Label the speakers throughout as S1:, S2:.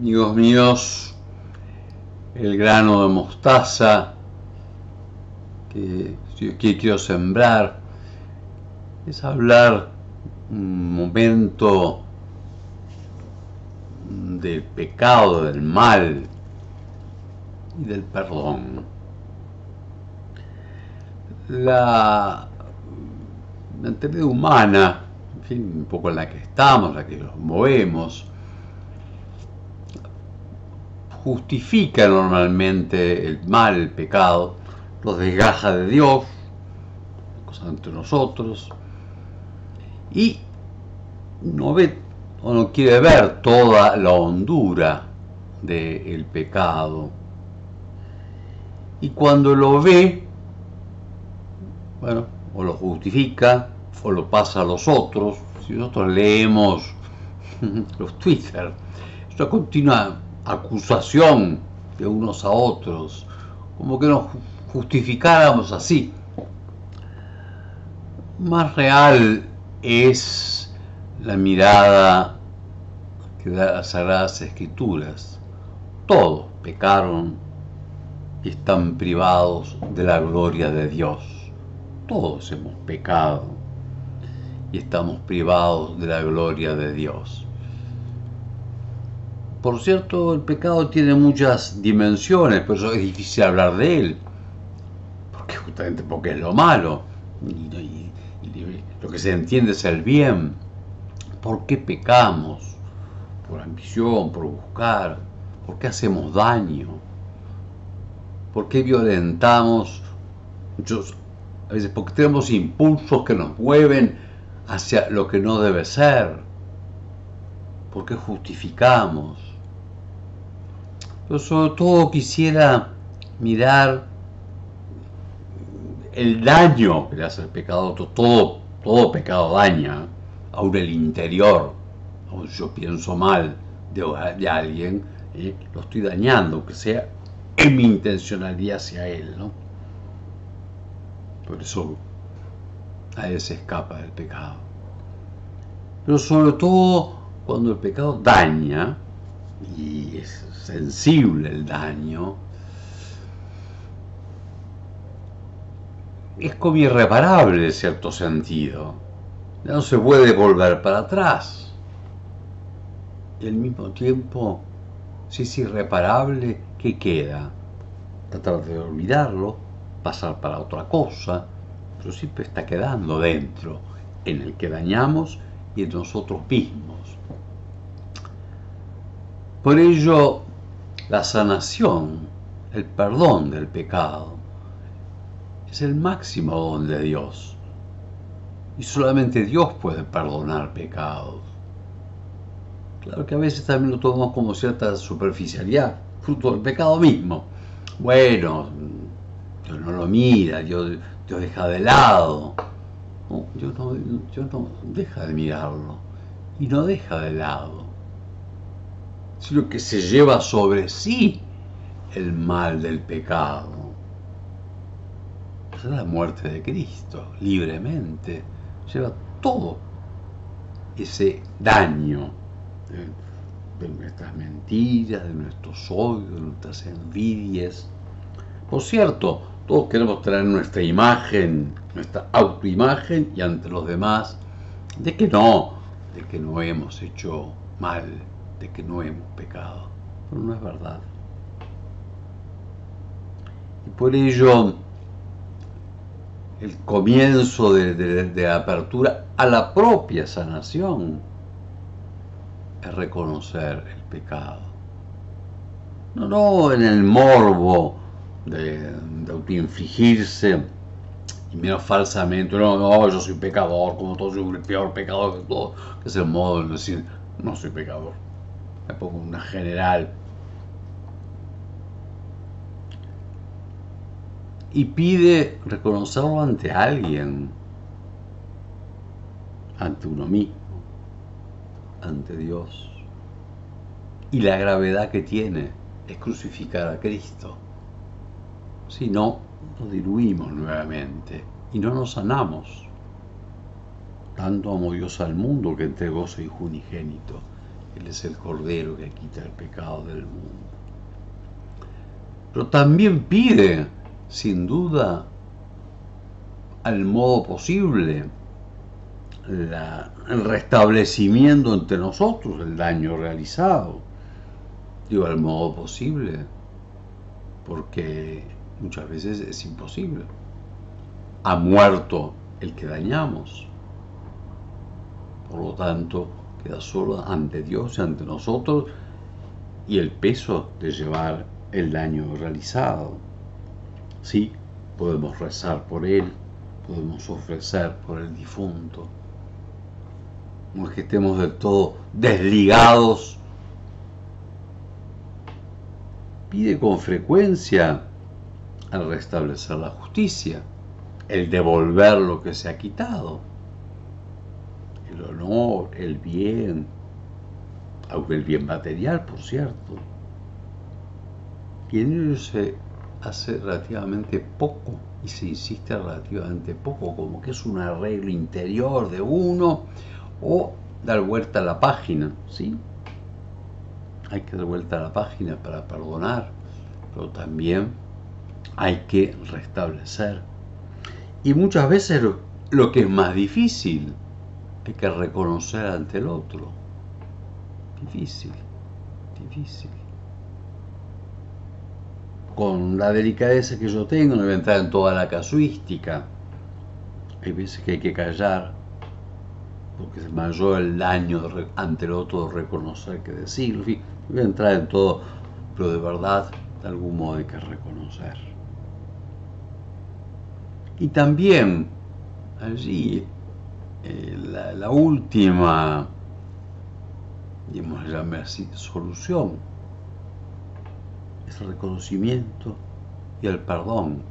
S1: Amigos míos, el grano de mostaza que quiero sembrar es hablar un momento del pecado, del mal y del perdón. La mentalidad humana, en fin, un poco en la que estamos, la que nos movemos, justifica normalmente el mal, el pecado, los desgaja de Dios, cosas entre nosotros, y no ve o no quiere ver toda la hondura del pecado. Y cuando lo ve, bueno, o lo justifica o lo pasa a los otros. Si nosotros leemos los Twitter, es una continua acusación de unos a otros, como que nos justificáramos así. Más real es la mirada que da las Sagradas Escrituras. Todos pecaron y están privados de la gloria de Dios. Todos hemos pecado y estamos privados de la gloria de Dios. Por cierto, el pecado tiene muchas dimensiones, por eso es difícil hablar de él, justamente porque es lo malo, y lo que se entiende es el bien. ¿Por qué pecamos? Por ambición, por buscar. ¿Por qué hacemos daño? ¿Por qué violentamos? A veces porque tenemos impulsos que nos mueven hacia lo que no debe ser. ¿Por qué justificamos? Yo sobre todo quisiera mirar el daño que le hace el pecado. Todo pecado daña, aún el interior. Aún si yo pienso mal de alguien, lo estoy dañando, aunque sea en mi intencionalidad hacia él, ¿no? Por eso nadie se escapa del pecado. Pero sobre todo cuando el pecado daña, y es sensible el daño, es como irreparable en cierto sentido. Ya no se puede volver para atrás. Y al mismo tiempo, si es irreparable, ¿qué queda? Tratar de olvidarlo, pasar para otra cosa, pero siempre está quedando dentro, en el que dañamos y en nosotros mismos. Por ello, la sanación, el perdón del pecado, es el máximo don de Dios. Y solamente Dios puede perdonar pecados. Claro que a veces también lo tomamos como cierta superficialidad, fruto del pecado mismo. Bueno, Dios no lo mira, Dios deja de lado. No, Dios no deja de mirarlo y no deja de lado, sino que se lleva sobre sí el mal del pecado. Esa es la muerte de Cristo, libremente. Lleva todo ese daño de nuestras mentiras, de nuestros odios, de nuestras envidias. Por cierto, todos queremos tener nuestra imagen, nuestra autoimagen y ante los demás de que no hemos hecho mal, de que no hemos pecado. Pero no es verdad. Y por ello, el comienzo de la apertura a la propia sanación es reconocer el pecado. No en el morbo de autoinfligirse, y menos falsamente, no, yo soy pecador, como todo, soy el peor pecador de todo, que es el modo de decir, no soy pecador. Me pongo una general. Y pide reconocerlo ante alguien, ante uno mismo, ante Dios. Y la gravedad que tiene es crucificar a Cristo. Si no, nos diluimos nuevamente y no nos sanamos. Tanto amó Dios al mundo que entregó su Hijo unigénito. Él es el Cordero que quita el pecado del mundo. Pero también pide, sin duda, al modo posible, el restablecimiento entre nosotros del daño realizado. Digo, al modo posible, porque muchas veces es imposible. Ha muerto el que dañamos. Por lo tanto, queda solo ante Dios y ante nosotros y el peso de llevar el daño realizado. Sí, podemos rezar por él, podemos ofrecer por el difunto. No es que estemos del todo desligados. Pide con frecuencia el restablecer la justicia, el devolver lo que se ha quitado, el honor, el bien, aunque el bien material, por cierto. Y en ello se hace relativamente poco y se insiste relativamente poco, como que es un arreglo interior de uno o dar vuelta a la página, ¿sí? Hay que dar vuelta a la página para perdonar, pero también hay que restablecer. Y muchas veces lo que es más difícil, hay que reconocer ante el otro. Difícil. Con la delicadeza que yo tengo, no voy a entrar en toda la casuística. Hay veces que hay que callar, porque es mayor el daño ante el otro de reconocer que decirlo. En fin, no voy a entrar en todo, pero de verdad, de algún modo hay que reconocer. Y también, allí, la última, digamos, llame así, solución, es el reconocimiento y el perdón.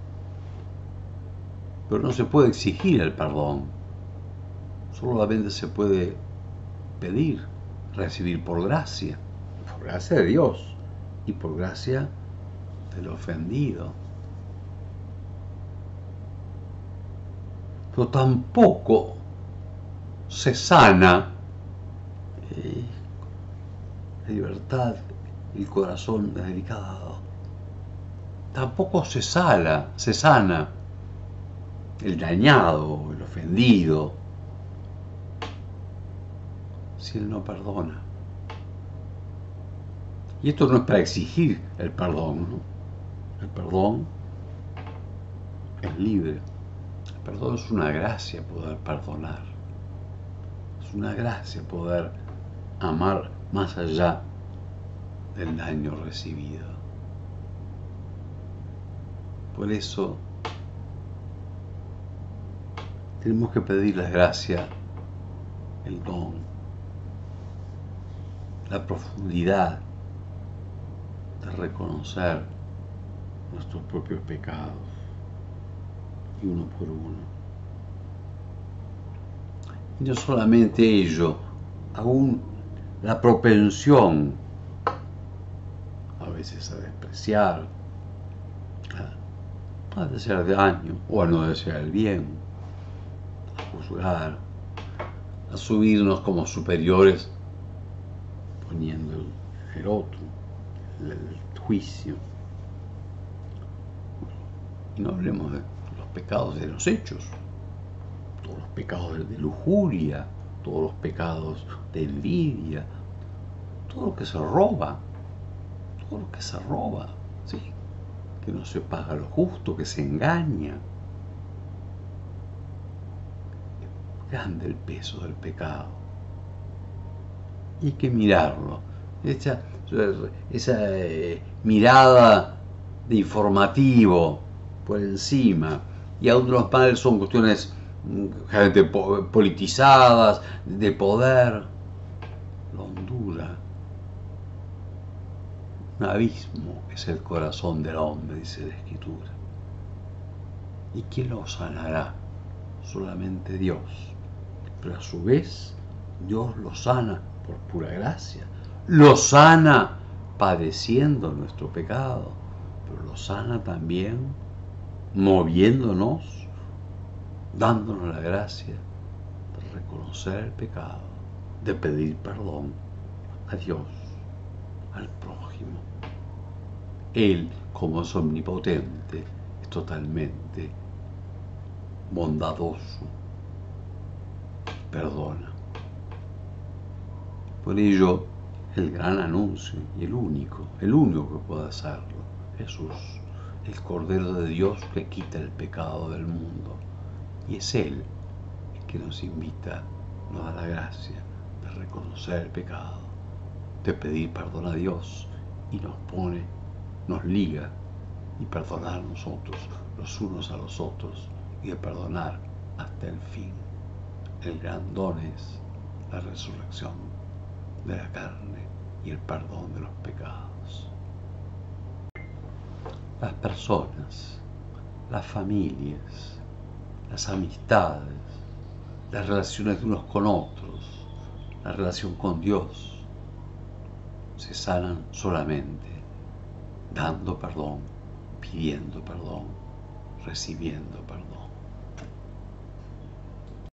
S1: Pero no se puede exigir el perdón, solamente se puede pedir, recibir por gracia de Dios y por gracia del ofendido. Pero tampoco se sana la libertad, el corazón delicado. Tampoco se sana el dañado, el ofendido, si él no perdona. Y esto no es para exigir el perdón, ¿no? El perdón es libre. El perdón es una gracia poder perdonar. Es una gracia poder amar más allá del daño recibido. Por eso tenemos que pedir la gracia, el don, la profundidad de reconocer nuestros propios pecados, y uno por uno. Y no solamente ello, aún la propensión a veces a despreciar, a desear daño o a no desear el bien, a juzgar, a subirnos como superiores poniendo el otro, el juicio. Y no hablemos de los pecados de los hechos, todos los pecados de lujuria, todos los pecados de envidia, todo lo que se roba, ¿sí? Que no se paga lo justo, que se engaña. Es grande el peso del pecado. Y hay que mirarlo. Esa mirada de informativo por encima. Y aún los males son cuestiones generalmente politizadas, de poder. La hondura. Un abismo es el corazón del hombre, dice la Escritura. ¿Y quién lo sanará? Solamente Dios. Pero a su vez, Dios lo sana por pura gracia. Lo sana padeciendo nuestro pecado, pero lo sana también moviéndonos, dándonos la gracia de reconocer el pecado, de pedir perdón, a Dios, al prójimo. Él, como es omnipotente, es totalmente bondadoso, perdona. Por ello, el gran anuncio y el único que puede hacerlo, Jesús, el Cordero de Dios que quita el pecado del mundo. Y es Él el que nos invita, nos da la gracia de reconocer el pecado, de pedir perdón a Dios y nos liga y perdonar nosotros los unos a los otros y de perdonar hasta el fin. El gran don es la resurrección de la carne y el perdón de los pecados. Las personas, las familias, las amistades, las relaciones de unos con otros, la relación con Dios, se sanan solamente dando perdón, pidiendo perdón, recibiendo perdón.